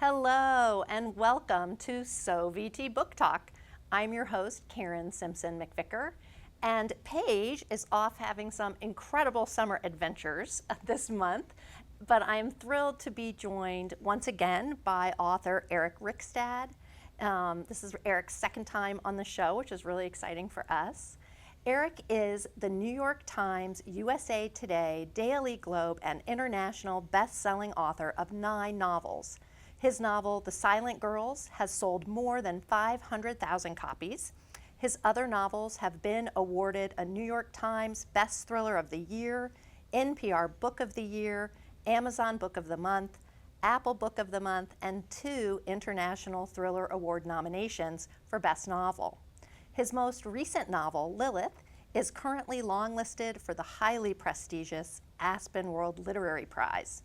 Hello and welcome to So VT Book Talk. I'm your host, Karen Simpson McVicker, and Paige is off having some incredible summer adventures this month, but I'm thrilled to be joined once again by author Eric Rickstad. This is Eric's second time on the show, which is really exciting for us. Eric is the New York Times, USA Today, Daily Globe, and international best-selling author of 9 novels. His novel, The Silent Girls, has sold more than 500,000 copies. His other novels have been awarded a New York Times Best Thriller of the Year, NPR Book of the Year, Amazon Book of the Month, Apple Book of the Month, and 2 International Thriller Award nominations for Best Novel. His most recent novel, Lilith, is currently longlisted for the highly prestigious Aspen World Literary Prize.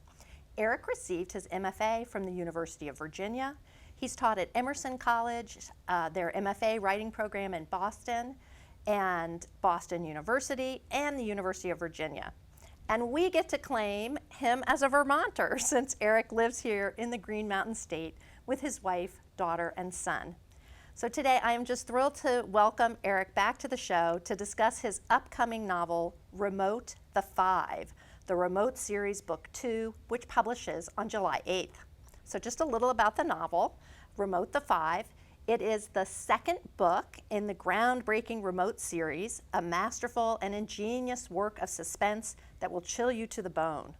Eric received his MFA from the University of Virginia. He's taught at Emerson College, their MFA writing program in Boston, and Boston University, and the University of Virginia. And we get to claim him as a Vermonter since Eric lives here in the Green Mountain State with his wife, daughter, and son. So today I am just thrilled to welcome Eric back to the show to discuss his upcoming novel, Remote the Five, the Remote Series Book 2, which publishes on July 8th. So just a little about the novel, Remote the Five. It is the second book in the groundbreaking Remote series, a masterful and ingenious work of suspense that will chill you to the bone,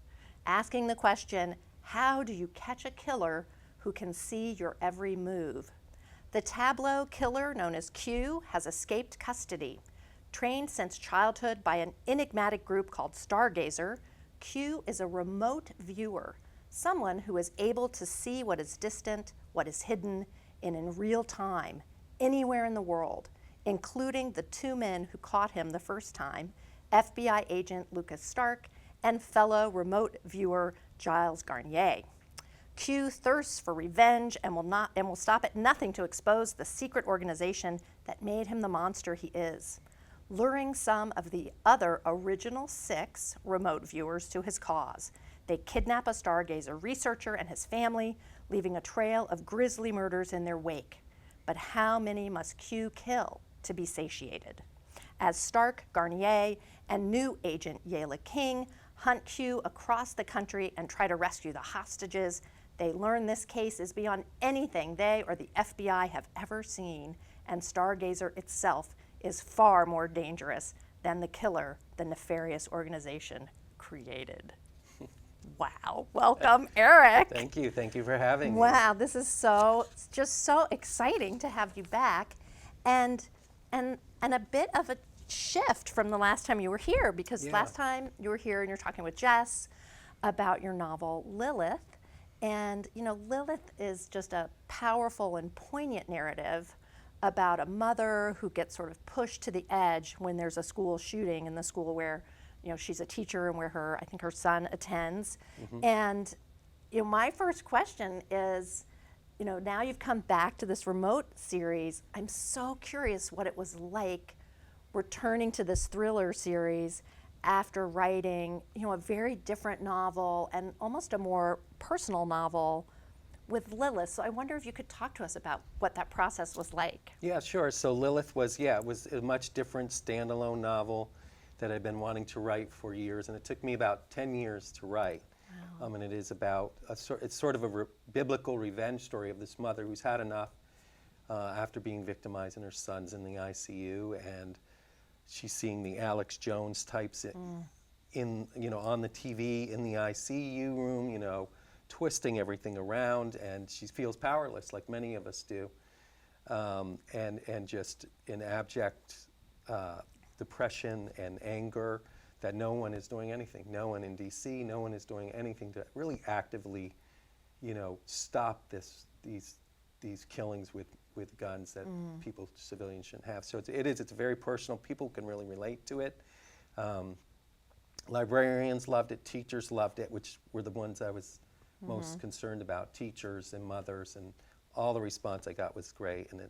asking the question, how do you catch a killer who can see your every move? The tableau killer known as Q has escaped custody. Trained since childhood by an enigmatic group called Stargazer, Q is a remote viewer, someone who is able to see what is distant, what is hidden, and in real time, anywhere in the world, including the 2 men who caught him the first time, FBI agent Lucas Stark and fellow remote viewer Giles Garnier. Q thirsts for revenge and will stop at nothing to expose the secret organization that made him the monster he is, luring some of the other original 6 remote viewers to his cause. They kidnap a Stargazer researcher and his family, leaving a trail of grisly murders in their wake. But how many must Q kill to be satiated? As Stark, Garnier, and new agent Yela King hunt Q across the country and try to rescue the hostages, they learn this case is beyond anything they or the FBI have ever seen, and Stargazer itself is far more dangerous than the killer the nefarious organization created. Wow, welcome, Eric. Thank you for having me. Wow, this is just so exciting to have you back, and a bit of a shift from the last time you were here, because last time you were here and you're talking with Jess about your novel Lilith, and you know, Lilith is just a powerful and poignant narrative about a mother who gets sort of pushed to the edge when there's a school shooting in the school where, you know, she's a teacher and where I think her son attends. Mm-hmm. And you know, my first question is, you know, now you've come back to this Remote series, I'm so curious what it was like returning to this thriller series after writing, you know, a very different novel and almost a more personal novel with Lilith. So I wonder if you could talk to us about what that process was like. Yeah, sure. So Lilith was a much different standalone novel that I'd been wanting to write for years, and it took me about 10 years to write. Wow. And it is about, it's sort of a biblical revenge story of this mother who's had enough after being victimized and her son's in the ICU, and she's seeing the Alex Jones types in you know, on the TV in the ICU room, you know, twisting everything around, and she feels powerless, like many of us do, and just in abject depression and anger that no one is doing anything. No one in DC, no one is doing anything to really actively, you know, stop these killings with guns that civilians shouldn't have. So it's very personal. People can really relate to it. Librarians loved it, teachers loved it, which were the ones I was most concerned about, teachers and mothers, and all the response I got was great. And it,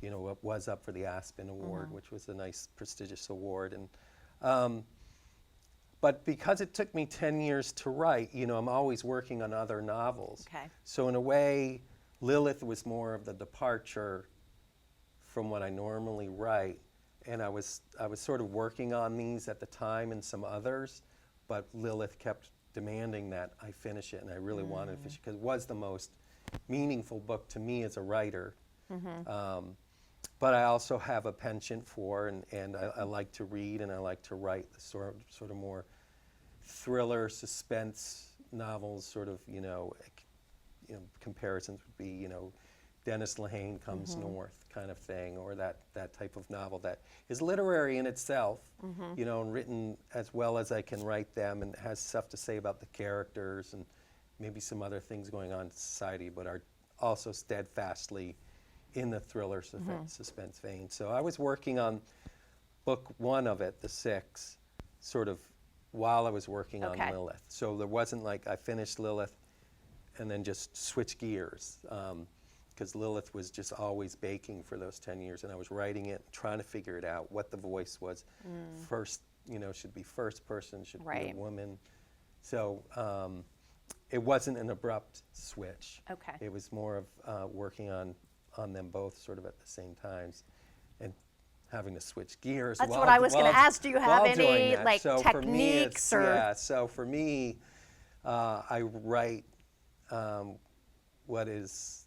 you know, it was up for the Aspen Award, which was a nice prestigious award. And But because it took me 10 years to write, I'm always working on other novels. Okay. So in a way, Lilith was more of the departure from what I normally write. And I was sort of working on these at the time and some others, but Lilith kept demanding that I finish it, and I really wanted to finish it because it was the most meaningful book to me as a writer. But I also have a penchant for, and I like to read, and I like to write the sort of more thriller, suspense novels, sort of, comparisons would be, Dennis Lehane Comes North kind of thing, or that type of novel that is literary in itself, and written as well as I can write them, and has stuff to say about the characters and maybe some other things going on in society, but are also steadfastly in the thriller suspense vein. So I was working on book 1 of it, The Six, sort of while I was working on Lilith. So there wasn't like I finished Lilith and then just switch gears, because Lilith was just always baking for those 10 years, and I was writing it, trying to figure it out, what the voice was. First, should be first person, should be a woman. So it wasn't an abrupt switch. Okay. It was more of working on them both sort of at the same times, and having to switch gears. That's what I was going to ask. Do you have any like so techniques or? Yeah. So for me, I write what is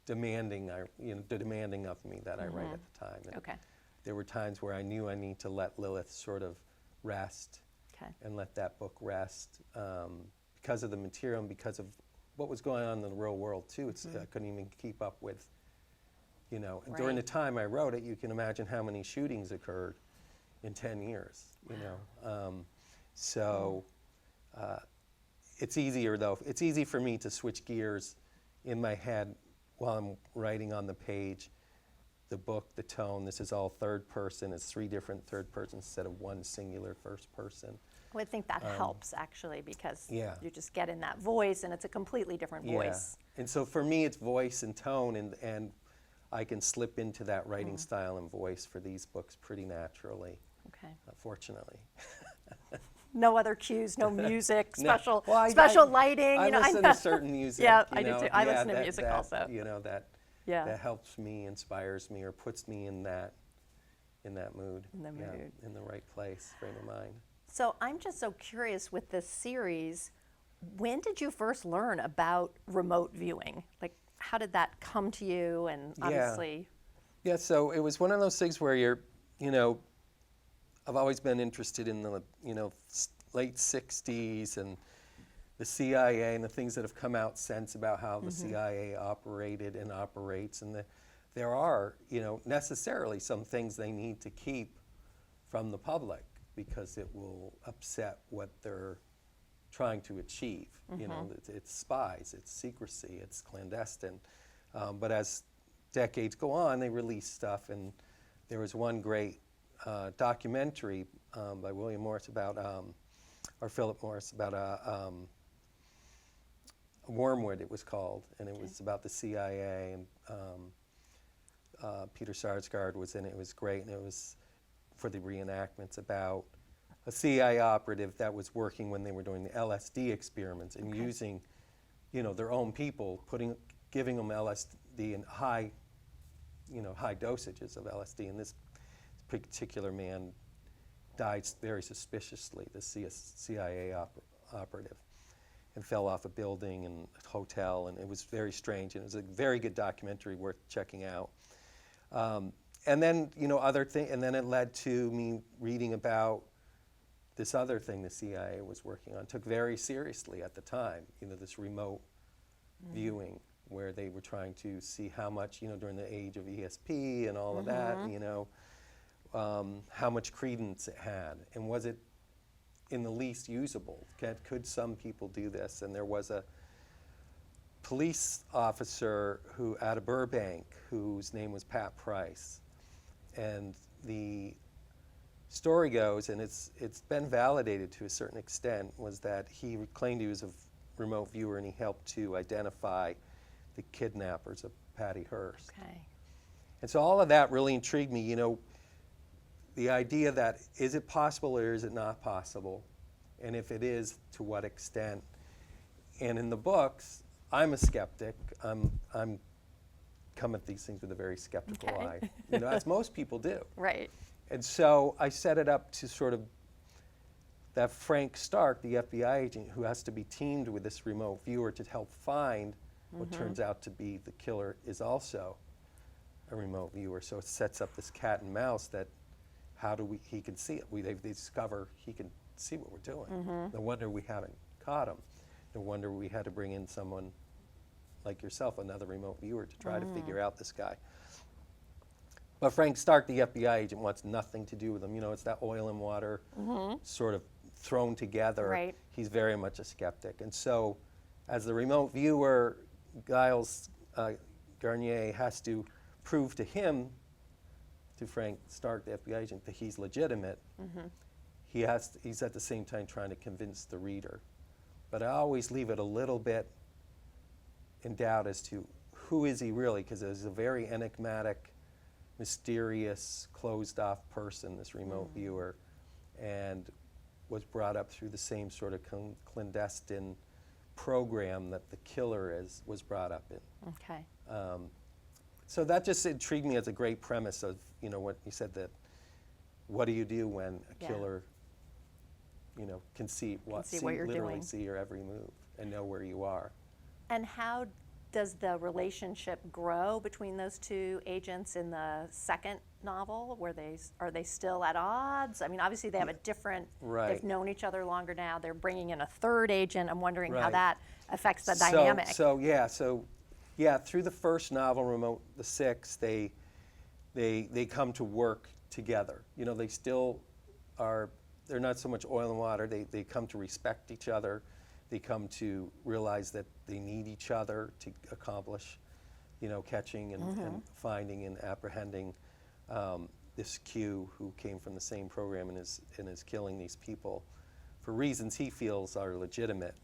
demanding of me that I write at the time. And there were times where I knew I need to let Lilith sort of rest, and let that book rest because of the material and because of what was going on in the real world too. I couldn't even keep up with. And during the time I wrote it, you can imagine how many shootings occurred in 10 years, So it's easier though. It's easy for me to switch gears in my head while I'm writing on the page. The book, the tone, this is all third person. It's 3 different third persons instead of one singular first person. Well, I think that helps actually, because you just get in that voice and it's a completely different voice. And so for me, it's voice and tone, and I can slip into that writing style and voice for these books pretty naturally, fortunately. No other cues, no music, special special lighting. I listen to certain music. I do too. I listen to music also. That helps me, inspires me, or puts me in that mood. In the mood. In the right place, frame of mind. So I'm just so curious with this series, when did you first learn about remote viewing? Like, how did that come to you? And obviously... Yeah, so it was one of those things where I've always been interested in the, late 60s and the CIA and the things that have come out since about how the CIA operated and operates. And there are, necessarily some things they need to keep from the public because it will upset what they're trying to achieve. It's spies, it's secrecy, it's clandestine. But as decades go on, they release stuff, and there was one great documentary by William Morris about, or Philip Morris about Wormwood, it was called, and it was about the CIA, and Peter Sarsgaard was in it. It was great, and it was for the reenactments about a CIA operative that was working when they were doing the LSD experiments and using, their own people, giving them LSD in high dosages of LSD. And this particular man died very suspiciously, the CIA operative, and fell off a building and a hotel, and it was very strange, and it was a very good documentary worth checking out. And then, other things, and then it led to me reading about this other thing the CIA was working on, took very seriously at the time, this remote viewing, where they were trying to see how much, during the age of ESP and all of that, how much credence it had, and was it in the least usable? Could some people do this? And there was a police officer out of Burbank whose name was Pat Price, and the story goes, and it's been validated to a certain extent, was that he claimed he was a remote viewer, and he helped to identify the kidnappers of Patty Hearst. And so all of that really intrigued me, the idea that is it possible or is it not possible And if it is, to what extent? And in the books, I'm a skeptic. I'm come at these things with a very skeptical eye, as most people do. Right. And so I set it up to sort of that Frank Stark, the FBI agent, who has to be teamed with this remote viewer to help find what turns out to be the killer, is also a remote viewer. So it sets up this cat and mouse that he can see it. They discover he can see what we're doing. No wonder we haven't caught him. No wonder we had to bring in someone like yourself, another remote viewer, to try to figure out this guy. But Frank Stark, the FBI agent, wants nothing to do with him. It's that oil and water sort of thrown together. Right. He's very much a skeptic. And so as the remote viewer, Giles Garnier has to prove to him, to Frank Stark, the FBI agent, that he's legitimate. He's at the same time trying to convince the reader. But I always leave it a little bit in doubt as to who is he really, because there's a very enigmatic, mysterious, closed-off person, this remote viewer, and was brought up through the same sort of clandestine program that the killer was brought up in. Okay. So that just intrigued me as a great premise of, what you said, that what do you do when a killer, can see what you're literally doing. see your every move and know where you are. And how does the relationship grow between those two agents in the second novel? Are they still at odds? I mean, obviously they have a different. Right. They've known each other longer now. They're bringing in a third agent. I'm wondering how Right. that affects the dynamic. So through the first novel, Remote the Six, they come to work together. They still are. They're not so much oil and water. They come to respect each other. They come to realize that they need each other to accomplish, catching and finding and apprehending this Q who came from the same program and is killing these people for reasons he feels are legitimate.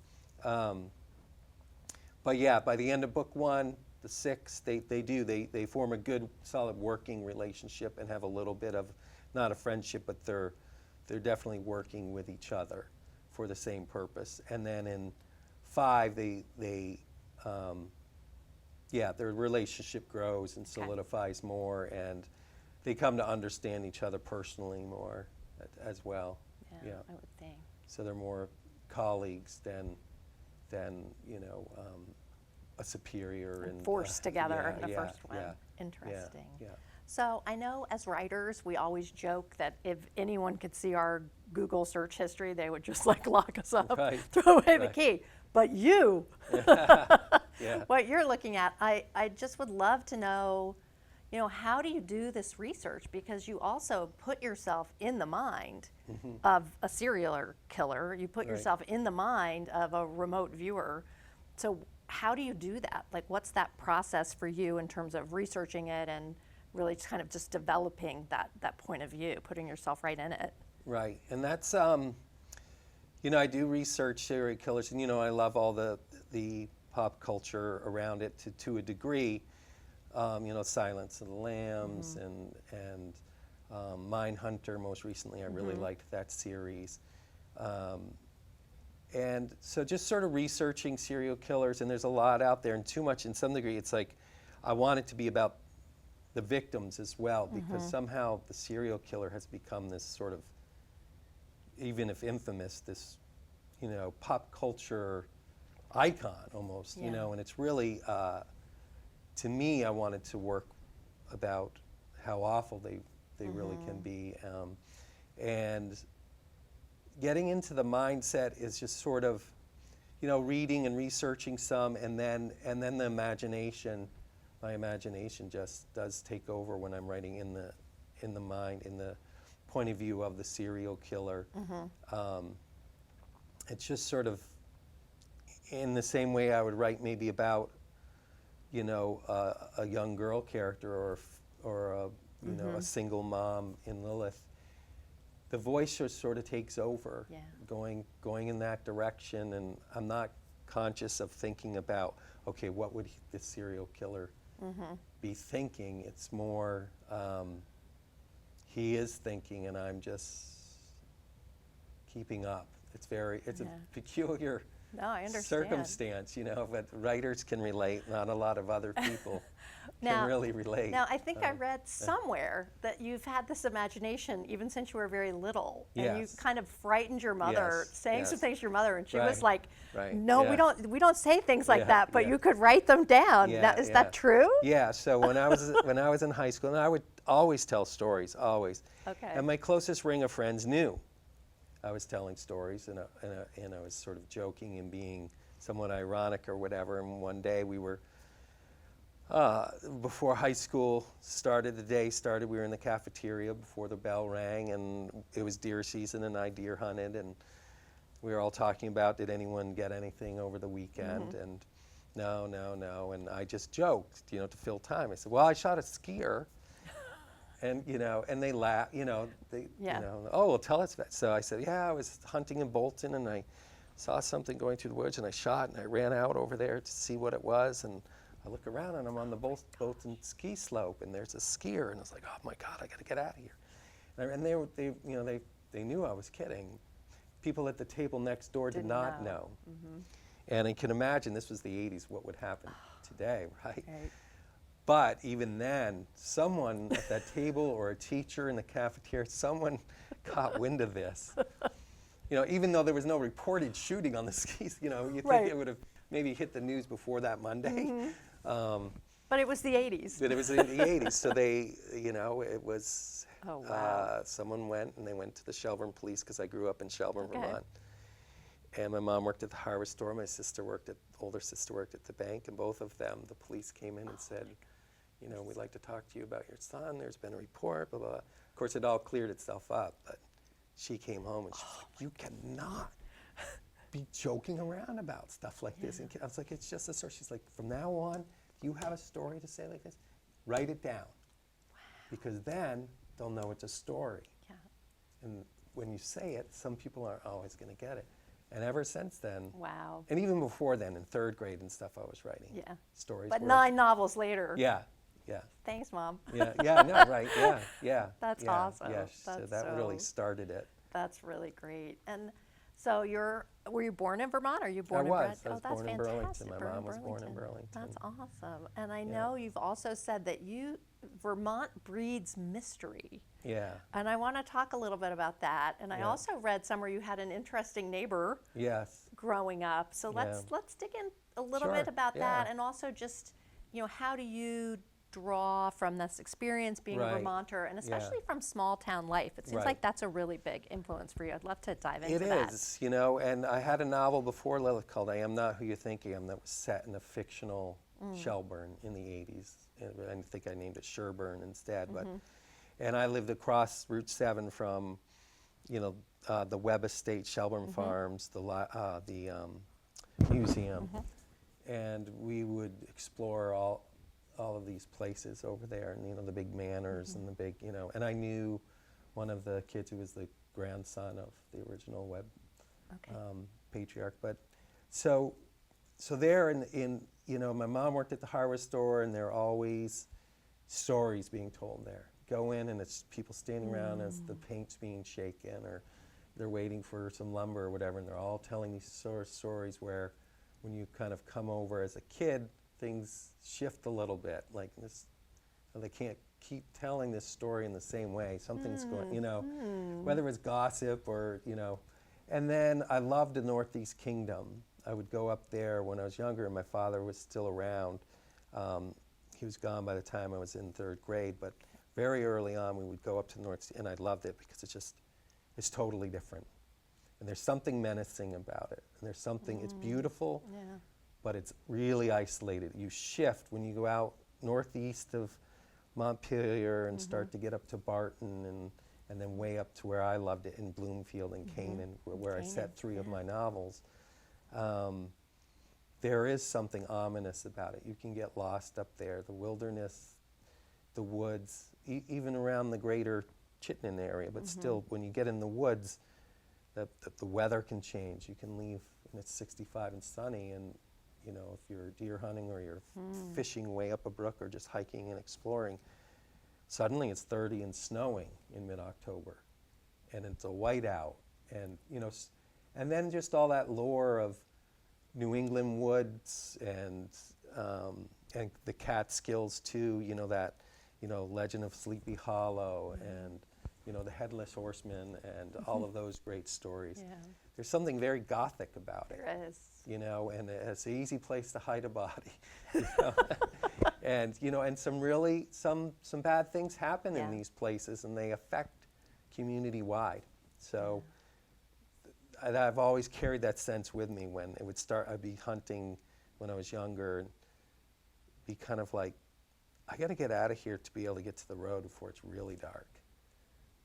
But yeah, by the end of book one, the six, they form a good, solid working relationship and have a little bit of, not a friendship, but they're definitely working with each other for the same purpose. And then in 5, their relationship grows and solidifies more, and they come to understand each other personally more as well. Yeah, I would think. So they're more colleagues than a superior and forced together in the yeah, first one. yeah, Interesting. Yeah. So I know as writers, we always joke that if anyone could see our Google search history, they would just lock us up, Right. throw away the key. But you, Yeah. what you're looking at, I just would love to know, how do you do this research? Because you also put yourself in the mind of a serial killer. You put Right. yourself in the mind of a remote viewer. So how do you do that? What's that process for you in terms of researching it and really just developing that point of view, putting yourself right in it? Right, and that's, I do research serial killers, and I love all the pop culture around it to a degree. Silence of the Lambs and Mindhunter. Most recently, I really liked that series. And so just sort of researching serial killers, and there's a lot out there, and too much in some degree. It's like I want it to be about the victims as well, because somehow the serial killer has become this sort of, even if infamous, this, pop culture icon almost, Yeah. And it's really, to me, I wanted to work about how awful they really can be. And getting into the mindset is just sort of, reading and researching some, and then the imagination. My imagination just does take over when I'm writing in the mind, in the point of view of the serial killer. It's just sort of in the same way I would write maybe about, a young girl character or a single mom in Lilith. The voice just sort of takes over, going in that direction, and I'm not conscious of thinking about, okay, what would this serial killer be thinking? It's more, he is thinking, and I'm just keeping up. it's Yeah. a peculiar No, I understand. circumstance, but writers can relate. Not a lot of other people Now- can really relate. Now, I think I read somewhere that you've had this imagination even since you were very little, and you Yes. kind of frightened your mother, Yes, saying some yes. things to your mother, and she was Right, like, right, "No, yeah. we don't say things like Yeah, that, but yeah. you could write them down." Yeah, Now, is yeah. that true? Yeah, so when I was in high school, and I would always tell stories, always. Okay. And my closest ring of friends knew I was telling stories, and I was sort of joking and being somewhat ironic or whatever. And one day we were, before high school started, we were in the cafeteria before the bell rang, and it was deer season, and I deer hunted, and we were all talking about, did anyone get anything over the weekend? And no, and I just joked, to fill time. I said, well, I shot a skier. And and they laugh, Yeah. oh, well, tell us about it. So I said, yeah, I was hunting in Bolton, and I saw something going through the woods, and I shot, and I ran out over there to see what it was, and I look around, and I'm on the Bolton ski slope, and there's a skier, and I was like, oh my God, I got to get out of here. And they knew I was kidding. People at the table next door did not know. And I can imagine this was the 80s, what would happen today, right? Right. But even then, someone at that table or a teacher in the cafeteria, someone caught wind of this. Even though there was no reported shooting on the skis, you think Right. it would have maybe hit the news before that Monday. But it was the 80s. But it was in the 80s, so they, it was, Oh, wow. someone went, and they went to the Shelburne police, because I grew up in Shelburne, Okay. Vermont. And my mom worked at the hardware store, my older sister worked at the bank, and both of them, the police came in and said, we'd like to talk to you about your son, there's been a report, blah, blah, blah. Of course, it all cleared itself up, but she came home and she was like, you cannot be joking around about stuff like this. And I was like, it's just a story. She's like, from now on, if you have a story to say like this, write it down. Because then they'll know it's a story. Yeah. And when you say it, some people aren't always going to get it. And ever since then, Wow. and even before then, in third grade and stuff, I was writing Yeah. stories. But where- 9 novels later. Yeah. Thanks, Mom. Yeah, no, right, yeah. That's yeah, awesome. Yeah, so That's that really so- started it. That's really great. And so were you born in Vermont? Or are you born and bred? I was That's born in Burlington. fantastic. My mom was born in Burlington. That's awesome. And I Yeah. know you've also said that Vermont breeds mystery. Yeah, And I want to talk a little bit about that. And I Yeah. also read somewhere you had an interesting neighbor yes. growing up. So let's dig in a little bit Sure, about that, yeah. and also just, how do you draw from this experience being a Right, Vermonter, and especially yeah. from small town life? It seems Right. like that's a really big influence for you. I'd love to dive into It that. is, and I had a novel before Lilith called I Am Not Who You Think I Am that was set in a fictional Shelburne in the 80s. I think I named it Sherburne instead. And I lived across Route 7 from, the Webb Estate, Shelburne Farms, the museum. And we would explore all of these places over there, and the big manors and the big, and I knew one of the kids who was the grandson of the original Webb Okay. patriarch. But so there my mom worked at the hardware store, and there are always stories being told there. Go in, and it's people standing around as the paint's being shaken, or they're waiting for some lumber or whatever, and they're all telling these sort of stories where when you kind of come over as a kid, things shift a little bit. Like this, they can't keep telling this story in the same way. Something's going, whether it's gossip or, And then I loved the Northeast Kingdom. I would go up there when I was younger, and my father was still around. He was gone by the time I was in third grade, but very early on we would go up to the North, and I loved it because it's totally different. And there's something menacing about it. And there's something, it's beautiful, Yeah. but it's really isolated. You shift when you go out northeast of Montpelier and start to get up to Barton and then way up to where I loved it in Bloomfield and Canaan, where I set 3 of my novels. There is something ominous about it. You can get lost up there. The wilderness, the woods, even around the greater Chittenden area, but still, when you get in the woods, the weather can change. You can leave and it's 65 and sunny, and if you're deer hunting or you're fishing way up a brook or just hiking and exploring, suddenly it's 30 and snowing in mid-October, and it's a whiteout, and And then just all that lore of New England woods and the Catskills too, that, Legend of Sleepy Hollow and, the Headless Horseman and all of those great stories. Yeah. There's something very gothic about it. There is. And it's an easy place to hide a body. And, and some bad things happen in these places and they affect community-wide. So I've always carried that sense with me when it would start. I'd be hunting when I was younger and be kind of like, I got to get out of here to be able to get to the road before it's really dark.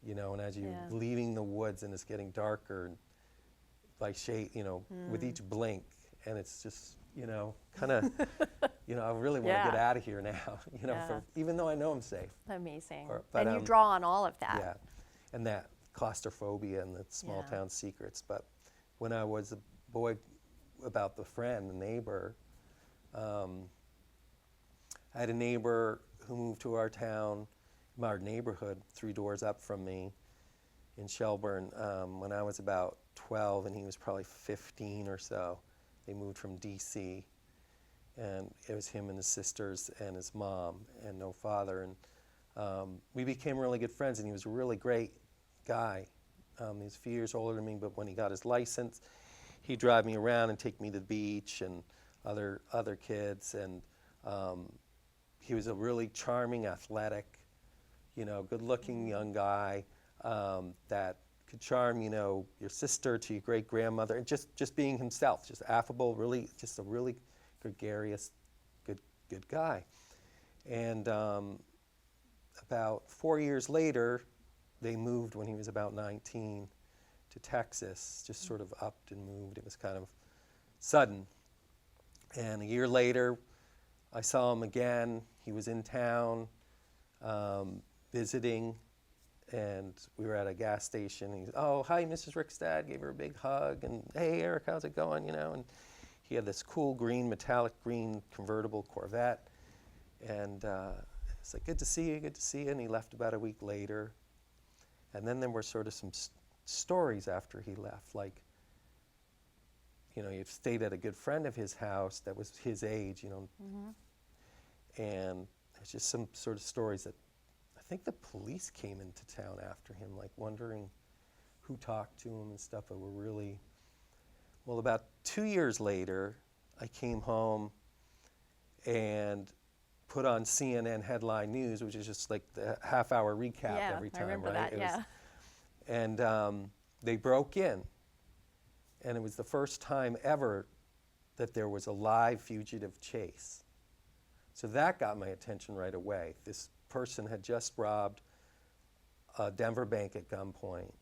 And as you're leaving the woods and it's getting darker by shade, with each blink, and it's just, kind of, I really want to get out of here now, even though I know I'm safe. Amazing. But, and you draw on all of that. Yeah, and that claustrophobia and the small town secrets. But when I was a boy, about the neighbor, I had a neighbor who moved to our town, our neighborhood, 3 doors up from me in Shelburne, when I was about 12 and he was probably 15 or so. They moved from DC, and it was him and his sisters and his mom and no father. And we became really good friends, and he was a really great guy. He was a few years older than me, but when he got his license, he'd drive me around and take me to the beach and other kids. And he was a really charming, athletic, good-looking young guy that could charm, your sister to your great-grandmother, and just being himself, just affable, really, just a really gregarious, good guy. And about 4 years later, they moved when he was about 19 to Texas, just sort of upped and moved. It was kind of sudden. And a year later, I saw him again. He was in town visiting, and we were at a gas station. He's, oh, hi, Mrs. Rickstad, gave her a big hug, and hey, Eric, how's it going, and he had this cool metallic green convertible Corvette, and it's like, good to see you, and he left about a week later. And then there were sort of some stories after he left, like, he stayed at a good friend of his house that was his age, and there's just some sort of stories that I think the police came into town after him, like wondering who talked to him and stuff, but were really, well, about 2 years later, I came home and put on CNN headline news, which is just like the half-hour recap every time, I remember right? that, And they broke in, and it was the first time ever that there was a live fugitive chase. So that got my attention right away. This person had just robbed a Denver bank at gunpoint,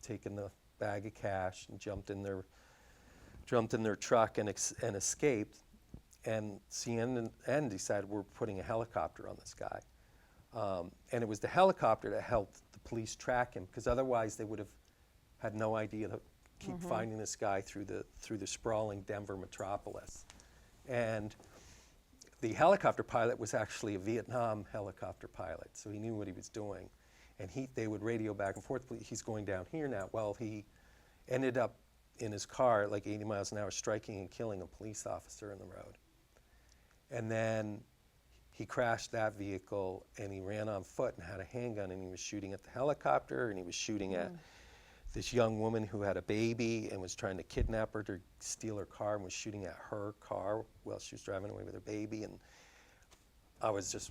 taken the bag of cash and jumped in their truck and escaped. And CNN decided we're putting a helicopter on this guy. And it was the helicopter that helped the police track him, because otherwise they would have had no idea to keep finding this guy through the sprawling Denver metropolis. And the helicopter pilot was actually a Vietnam helicopter pilot, so he knew what he was doing. And they would radio back and forth, he's going down here now. Well, he ended up in his car at like 80 miles an hour, striking and killing a police officer in the road. And then he crashed that vehicle, and he ran on foot and had a handgun, and he was shooting at the helicopter, and he was shooting at this young woman who had a baby and was trying to kidnap her to steal her car, and was shooting at her car while she was driving away with her baby. And I was just,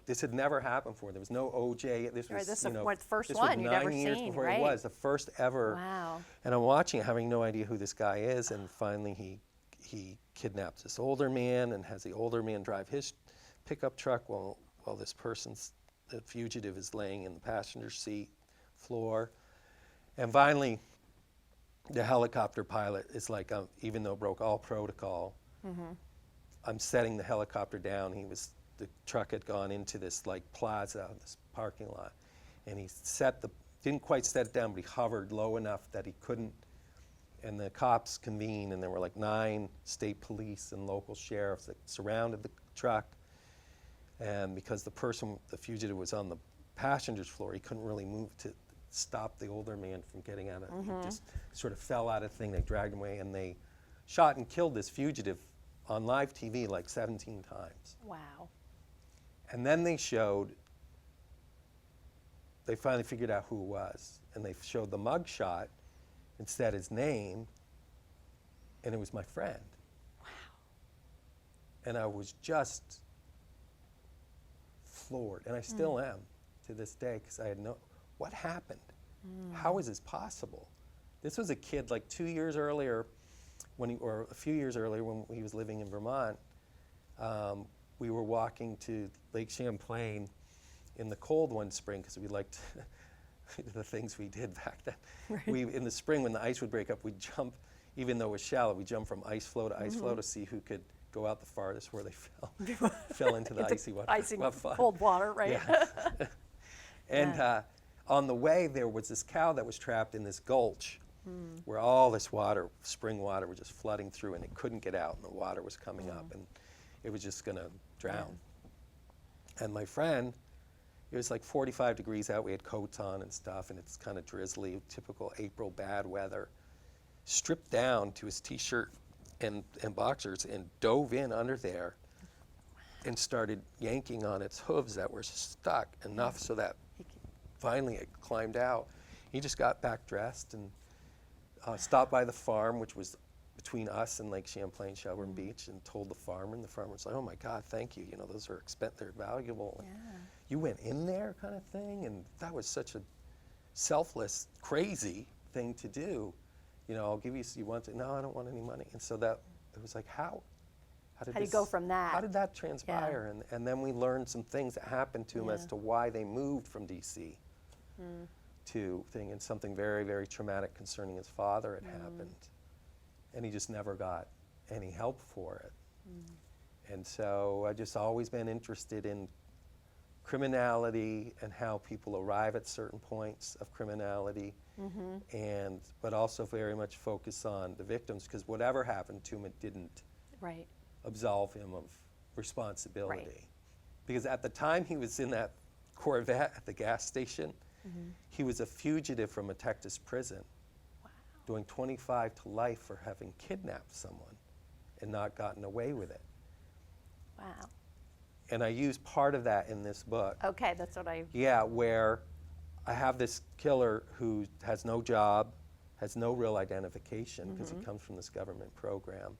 this had never happened before. There was no OJ. This was, this is the first this one was you'd 9 ever years seen, before right? It was the first ever. Wow. And I'm watching it, having no idea who this guy is, and finally he kidnaps this older man and has the older man drive his pickup truck while this the fugitive is laying in the passenger seat floor. And finally, the helicopter pilot is like, even though it broke all protocol, I'm setting the helicopter down. The truck had gone into this like plaza, this parking lot, and he didn't quite set it down, but he hovered low enough that he couldn't. And the cops convened, and there were like 9 state police and local sheriffs that surrounded the truck. And because the fugitive was on the passenger's floor, he couldn't really move stop the older man from getting out of it. He just sort of fell out of the thing. They dragged him away, and they shot and killed this fugitive on live TV like 17 times. Wow. And then they finally figured out who it was, and they showed the mug shot and said his name, and it was my friend. Wow. And I was just floored, and I still am to this day, because I had what happened? How is this possible? This was a kid like 2 years earlier, or a few years earlier when he was living in Vermont. We were walking to Lake Champlain in the cold one spring, because we liked the things we did back then. Right. In the spring, when the ice would break up, we'd jump, even though it was shallow, we'd jump from ice floe to ice floe to see who could go out the farthest where they fell into the icy water. Icy What fun. cold water, right? Yeah. And on the way, there was this cow that was trapped in this gulch where all this water, spring water, was just flooding through, and it couldn't get out, and the water was coming up, and it was just going to drown. And my friend, it was like 45 degrees out. We had coats on and stuff, and it's kind of drizzly, typical April bad weather. Stripped down to his T-shirt and boxers and dove in under there and started yanking on its hooves that were stuck enough so that finally it climbed out. He just got back dressed and stopped by the farm, which was between us and Lake Champlain, Shelburne Beach, and told the farmer, and the farmer was like, "Oh my God, thank you. You know, those are they're valuable. Yeah. You went in there," kind of thing, and that was such a selfless, crazy thing to do. You know, I'll give you want to? No, I don't want any money. And so that it was like, how did How do you go from that? How did that transpire? And then we learned some things that happened to him as to why they moved from D.C. to thing, and something very, very traumatic concerning his father had happened. And he just never got any help for it. And so I've just always been interested in criminality and how people arrive at certain points of criminality, but also very much focus on the victims, because whatever happened to him, it didn't absolve him of responsibility. Right. Because at the time he was in that Corvette at the gas station, he was a fugitive from a Texas prison, doing 25 to life for having kidnapped someone and not gotten away with it. Wow. And I use part of that in this book. Okay, that's what I... Yeah, where I have this killer who has no job, has no real identification, because he comes from this government program.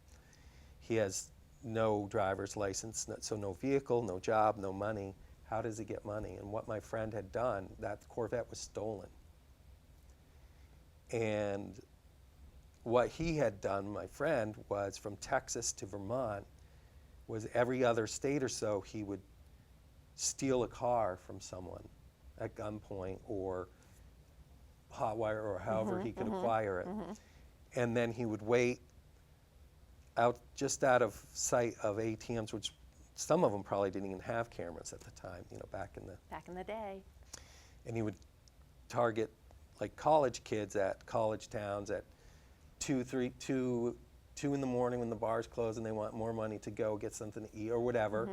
He has no driver's license, so no vehicle, no job, no money. How does he get money? And what my friend had done, that Corvette was stolen. And what he had done, my friend, was from Texas to Vermont, was every other state or so he would steal a car from someone at gunpoint or hotwire or however he could acquire it. And then he would wait just out of sight of ATMs, which some of them probably didn't even have cameras at the time, you know, back in the day. And he would target like college kids at college towns at 2 in the morning when the bars close and they want more money to go get something to eat or whatever.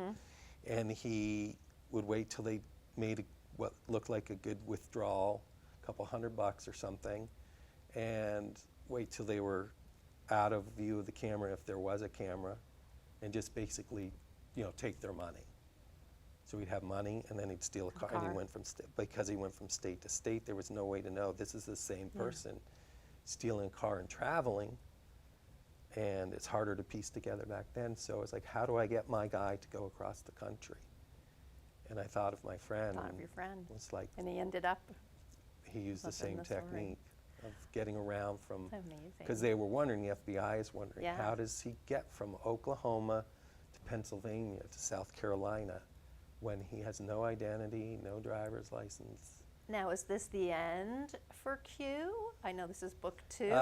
And he would wait till they made what looked like a good withdrawal, a couple $100 or something, and wait till they were out of view of the camera if there was a camera, and just basically, you know, take their money. So he'd have money, and then he'd steal a car. And he went because he went from state to state, there was no way to know this is the same person stealing a car and traveling. And it's harder to piece together back then. So it's like, how do I get my guy to go across the country? And I thought of my friend. Thought of your friend. It's like, and he ended up. He used the same the story. technique of getting around from. That's amazing. Because they were wondering, the FBI is wondering, Yeah. how does he get from Oklahoma to Pennsylvania to South Carolina when he has no identity, no driver's license? Now, is this the end for Q? I know this is book 2. Is there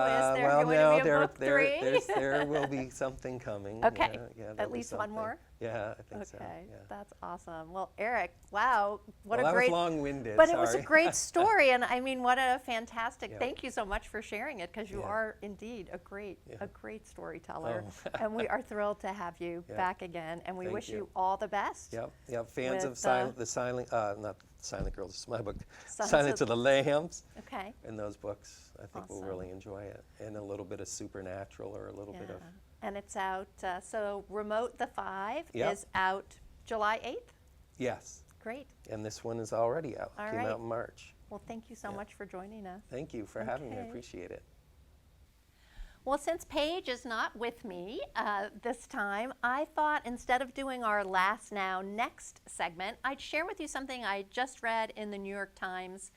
well, going no, to be a book 3? there will be something coming. Okay. Yeah, At there'll be least one something. more? Yeah, I think so. Okay, Yeah. that's awesome. Well, Eric, wow, what Well, a great... that was long-winded, But it was a sorry. great story, and I mean, what a fantastic... Yeah. Thank you so much for sharing it, because you Yeah. are indeed a great storyteller, Oh. and we are thrilled to have you Yeah. back again, and we Thank wish you. you all the best. Yep. Fans With, of silent, the silent, not Silent Girls is my book. Sons Silence of- of the Lambs. Okay. And those books, I think we'll Awesome. really enjoy it. And a little bit of supernatural or a little bit Yeah. of, And it's out, so Remote the 5 Yep. is out July 8th? yes. Great. And this one is already out. All Came right. out in March. Well, thank you so Yeah. much for joining us. Thank you for having me. I Okay. appreciate it. Well, since Paige is not with me this time, I thought instead of doing our Last Now Next segment, I'd share with you something I just read in the New York Times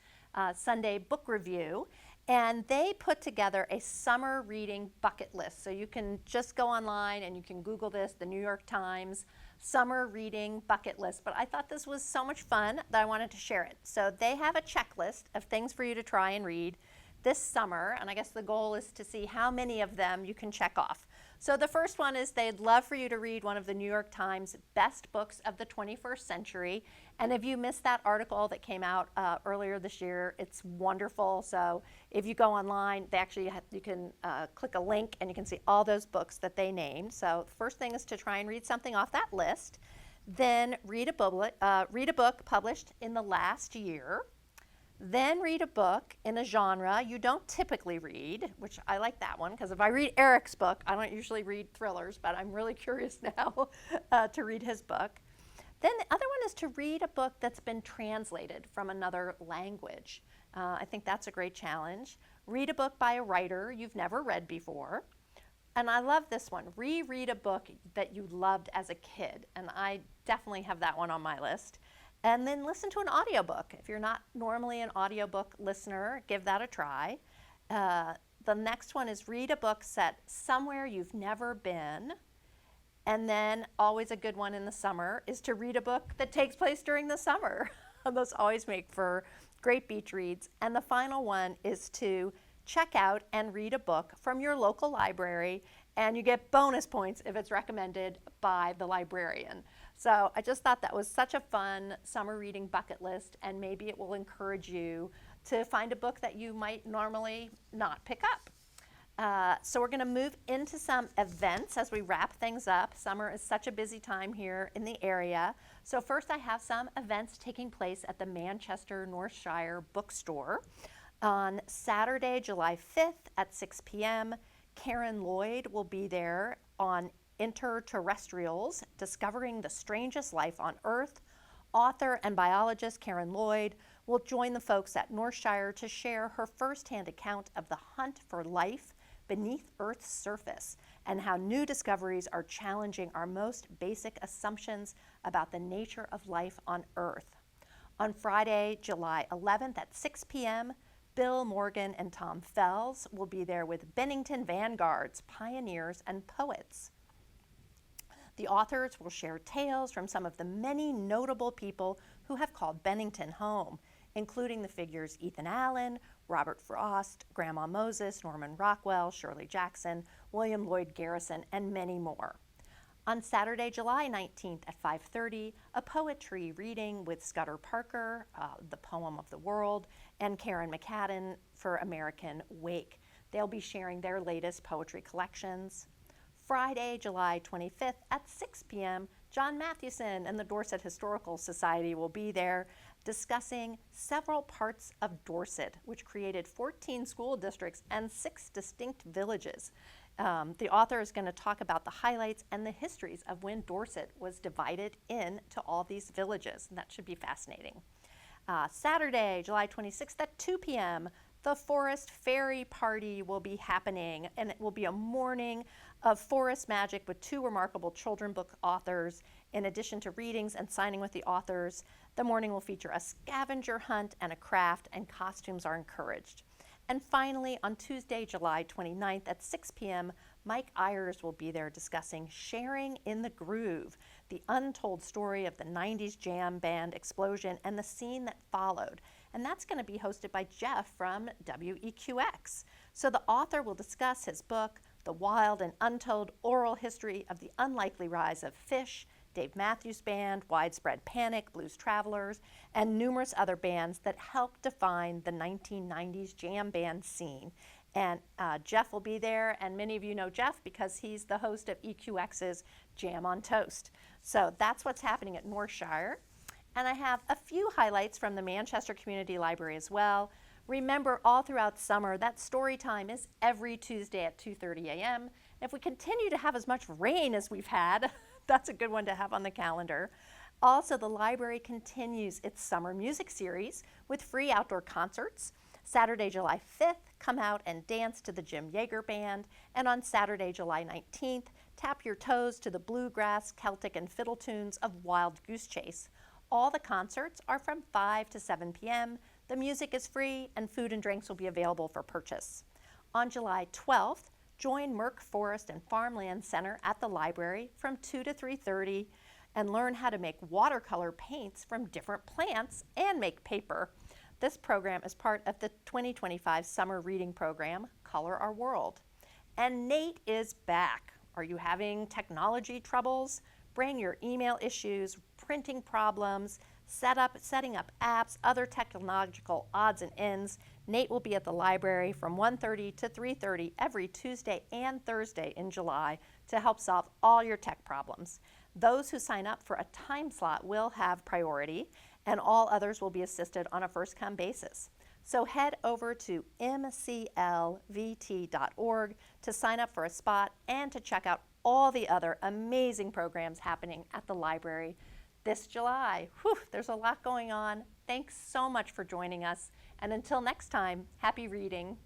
Sunday Book Review. And they put together a summer reading bucket list. So you can just go online and you can Google this, the New York Times summer reading bucket list. But I thought this was so much fun that I wanted to share it. So they have a checklist of things for you to try and read this summer, and I guess the goal is to see how many of them you can check off. So the first one is they'd love for you to read one of the New York Times best books of the 21st century. And if you missed that article that came out earlier this year, it's wonderful. So if you go online, they actually you can click a link and you can see all those books that they named. So the first thing is to try and read something off that list. Then read a book published in the last year. Then read a book in a genre you don't typically read, which I like that one, because if I read Eric's book, I don't usually read thrillers, but I'm really curious now to read his book. Then the other one is to read a book that's been translated from another language. I think that's a great challenge. Read a book by a writer you've never read before. And I love this one, reread a book that you loved as a kid. And I definitely have that one on my list. And then listen to an audiobook. If you're not normally an audiobook listener, give that a try. The next one is read a book set somewhere you've never been. And then always a good one in the summer is to read a book that takes place during the summer. Those always make for great beach reads. And the final one is to check out and read a book from your local library, and you get bonus points if it's recommended by the librarian. So I just thought that was such a fun summer reading bucket list, and maybe it will encourage you to find a book that you might normally not pick up. So we're going to move into some events as we wrap things up. Summer is such a busy time here in the area. So first I have some events taking place at the Manchester Northshire Bookstore. On Saturday, July 5th at 6 p.m., Karen Lloyd will be there on Interterrestrials, Discovering the Strangest Life on Earth. Author and biologist Karen Lloyd will join the folks at Northshire to share her firsthand account of the hunt for life beneath Earth's surface and how new discoveries are challenging our most basic assumptions about the nature of life on Earth. On Friday, July 11th at 6 p.m., Bill Morgan and Tom Fells will be there with Bennington Vanguards, Pioneers, and Poets. The authors will share tales from some of the many notable people who have called Bennington home, including the figures Ethan Allen, Robert Frost, Grandma Moses, Norman Rockwell, Shirley Jackson, William Lloyd Garrison, and many more. On Saturday, July 19th at 5:30, a poetry reading with Scudder Parker, The Poem of the World, and Karen McCadden for American Wake. They'll be sharing their latest poetry collections. Friday, July 25th at 6 p.m., John Mathewson and the Dorset Historical Society will be there discussing several parts of Dorset, which created 14 school districts and 6 distinct villages. The author is going to talk about the highlights and the histories of when Dorset was divided into all these villages, and that should be fascinating. Saturday, July 26th at 2 p.m., the Forest Fairy Party will be happening, and it will be a morning of forest magic with 2 remarkable children book authors. In addition to readings and signing with the authors, the morning will feature a scavenger hunt and a craft, and costumes are encouraged. And finally, on Tuesday, July 29th at 6 p.m., Mike Ayers will be there discussing Sharing in the Groove, the untold story of the 90s jam band explosion and the scene that followed. And that's going to be hosted by Jeff from WEQX. So the author will discuss his book, The Wild and Untold Oral History of the Unlikely Rise of Fish, Dave Matthews Band, Widespread Panic, Blues Travelers, and numerous other bands that helped define the 1990s jam band scene. And Jeff will be there, and many of you know Jeff because he's the host of EQX's Jam on Toast. So that's what's happening at Northshire. And I have a few highlights from the Manchester Community Library as well. Remember, all throughout summer, that story time is every Tuesday at 2:30 a.m. If we continue to have as much rain as we've had, that's a good one to have on the calendar. Also, the library continues its summer music series with free outdoor concerts. Saturday, July 5th, come out and dance to the Jim Yeager Band. And on Saturday, July 19th, tap your toes to the bluegrass, Celtic, and fiddle tunes of Wild Goose Chase. All the concerts are from 5 to 7 p.m. The music is free and food and drinks will be available for purchase. On July 12th, join Merck Forest and Farmland Center at the library from 2 to 3:30 and learn how to make watercolor paints from different plants and make paper. This program is part of the 2025 summer reading program, Color Our World. And Nate is back. Are you having technology troubles? Bring your email issues, printing problems, setting up apps, other technological odds and ends. Nate will be at the library from 1:30 to 3:30 every Tuesday and Thursday in July to help solve all your tech problems. Those who sign up for a time slot will have priority, and all others will be assisted on a first-come basis. So head over to mclvt.org to sign up for a spot and to check out all the other amazing programs happening at the library this July. Whew, there's a lot going on. Thanks so much for joining us. And until next time, happy reading.